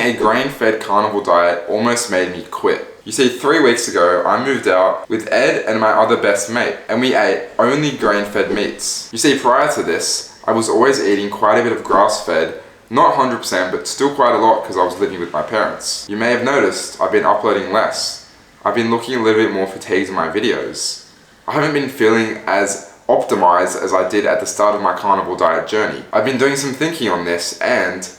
a grain-fed carnivore diet almost made me quit. You see, 3 weeks ago, I moved out with Ed and my other best mate, and we ate only grain-fed meats. You see, prior to this, I was always eating quite a bit of grass-fed, not 100%, but still quite a lot because I was living with my parents. You may have noticed I've been uploading less. I've been looking a little bit more fatigued in my videos. I haven't been feeling as optimized as I did at the start of my carnivore diet journey. I've been doing some thinking on this, and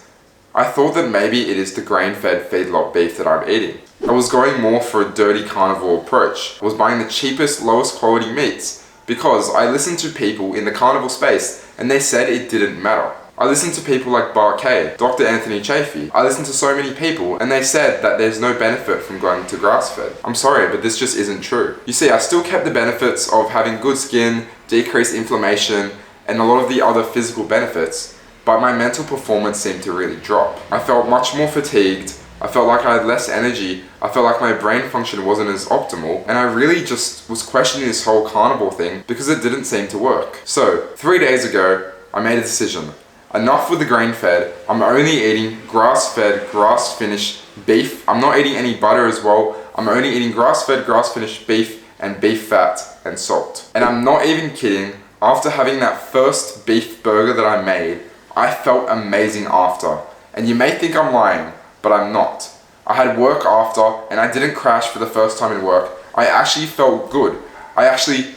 I thought that maybe it is the grain-fed feedlot beef that I'm eating. I was going more for a dirty carnivore approach. I was buying the cheapest, lowest quality meats because I listened to people in the carnivore space and they said it didn't matter. I listened to people like Bart K, Dr. Anthony Chafee. I listened to so many people and they said that there's no benefit from going to grass-fed. I'm sorry, but this just isn't true. You see, I still kept the benefits of having good skin, decreased inflammation, and a lot of the other physical benefits, but my mental performance seemed to really drop. I felt much more fatigued, I felt like I had less energy, I felt like my brain function wasn't as optimal, and I really just was questioning this whole carnivore thing because it didn't seem to work. So, 3 days ago, I made a decision. Enough with the grain-fed, I'm only eating grass-fed, grass-finished beef. I'm not eating any butter as well. I'm only eating grass-fed, grass-finished beef and beef fat and salt. And I'm not even kidding, after having that first beef burger that I made, I felt amazing after. And you may think I'm lying, but I'm not. I had work after, and I didn't crash for the first time in work. I actually felt good. I actually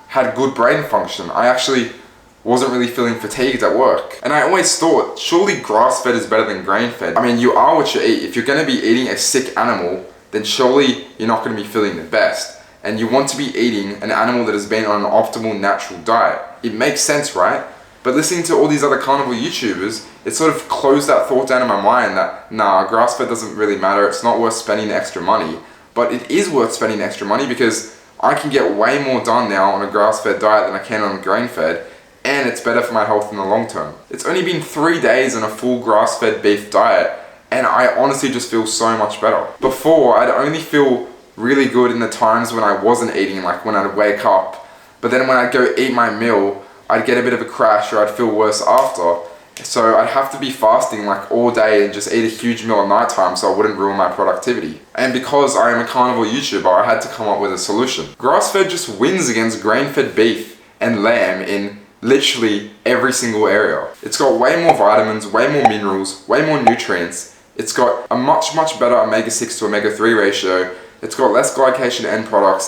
had good brain function. I actually wasn't really feeling fatigued at work. And I always thought, surely grass-fed is better than grain-fed. I mean, you are what you eat. If you're gonna be eating a sick animal, then surely you're not gonna be feeling the best. And you want to be eating an animal that has been on an optimal natural diet. It makes sense, right? But listening to all these other carnivore YouTubers, it sort of closed that thought down in my mind that, nah, grass-fed doesn't really matter, it's not worth spending the extra money. But it is worth spending the extra money because I can get way more done now on a grass-fed diet than I can on a grain-fed, and it's better for my health in the long term. It's only been 3 days on a full grass-fed beef diet, and I honestly just feel so much better. Before, I'd only feel really good in the times when I wasn't eating, like when I'd wake up, but then when I'd go eat my meal, I'd get a bit of a crash or I'd feel worse after. So I'd have to be fasting like all day and just eat a huge meal at night time so I wouldn't ruin my productivity. And because I am a carnivore YouTuber, I had to come up with a solution. Grass-fed just wins against grain-fed beef and lamb in literally every single area. It's got way more vitamins, way more minerals, way more nutrients. It's got a much better omega-6 to omega-3 ratio. It's got less glycation end products.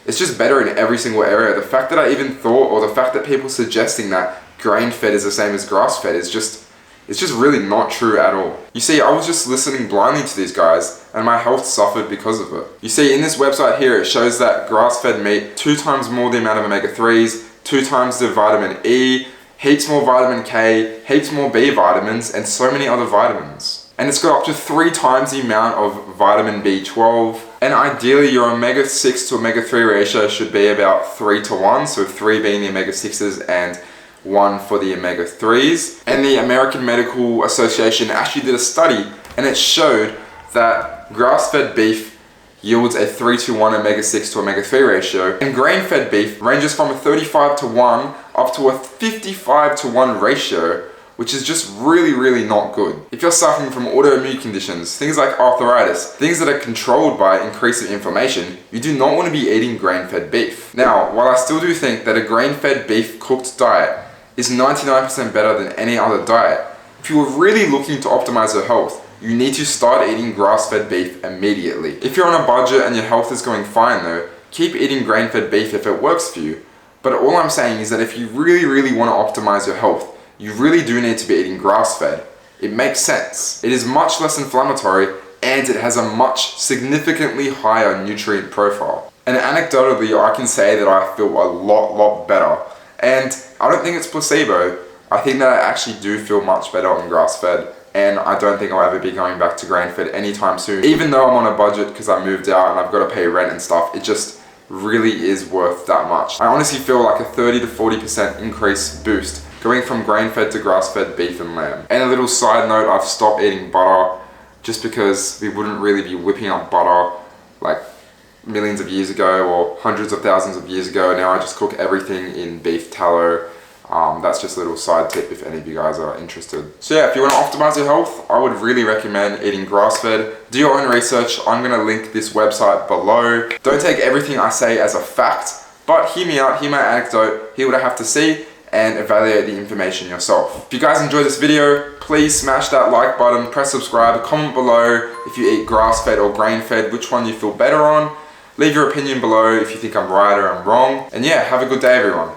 It's just better in every single area. The fact that I even thought, or the fact that people suggesting that grain-fed is the same as grass-fed is just, it's just really not true at all. You see, I was just listening blindly to these guys and my health suffered because of it. You see, in this website here, it shows that grass-fed meat 2 times more the amount of omega-3s, 2 times the vitamin E, heaps more vitamin K, heaps more B vitamins, and so many other vitamins. And it's got up to 3 times the amount of vitamin B12. And ideally, your omega-6 to omega-3 ratio should be about 3 to 1, so 3 being the omega-6s and 1 for the omega-3s. And the American Medical Association actually did a study, and it showed that grass-fed beef yields a 3 to 1 omega-6 to omega-3 ratio, and grain-fed beef ranges from a 35 to 1 up to a 55 to 1 ratio, which is just really not good. If you're suffering from autoimmune conditions, things like arthritis, things that are controlled by increasing inflammation, you do not want to be eating grain-fed beef. Now, while I still do think that a grain-fed beef cooked diet is 99% better than any other diet, if you are really looking to optimize your health, you need to start eating grass-fed beef immediately. If you're on a budget and your health is going fine though, keep eating grain-fed beef if it works for you. But all I'm saying is that if you really want to optimize your health, you really do need to be eating grass-fed. It makes sense. It is much less inflammatory and it has a much significantly higher nutrient profile. And anecdotally, I can say that I feel a lot better. And I don't think it's placebo. I think that I actually do feel much better on grass-fed. And I don't think I'll ever be going back to grain-fed anytime soon. Even though I'm on a budget because I moved out and I've got to pay rent and stuff, it just really is worth that much. I honestly feel like a 30 to 40% increase boost going from grain-fed to grass-fed beef and lamb. And a little side note, I've stopped eating butter just because we wouldn't really be whipping up butter like millions of years ago or hundreds of thousands of years ago. Now I just cook everything in beef tallow. That's just a little side tip if any of you guys are interested. So yeah, if you want to optimize your health, I would really recommend eating grass-fed. Do your own research. I'm gonna link this website below. Don't take everything I say as a fact, but hear me out, hear my anecdote, hear what I have to see, and evaluate the information yourself. If you guys enjoyed this video, please smash that like button, press subscribe, comment below if you eat grass-fed or grain-fed, which one you feel better on. Leave your opinion below if you think I'm right or I'm wrong. And yeah, have a good day everyone.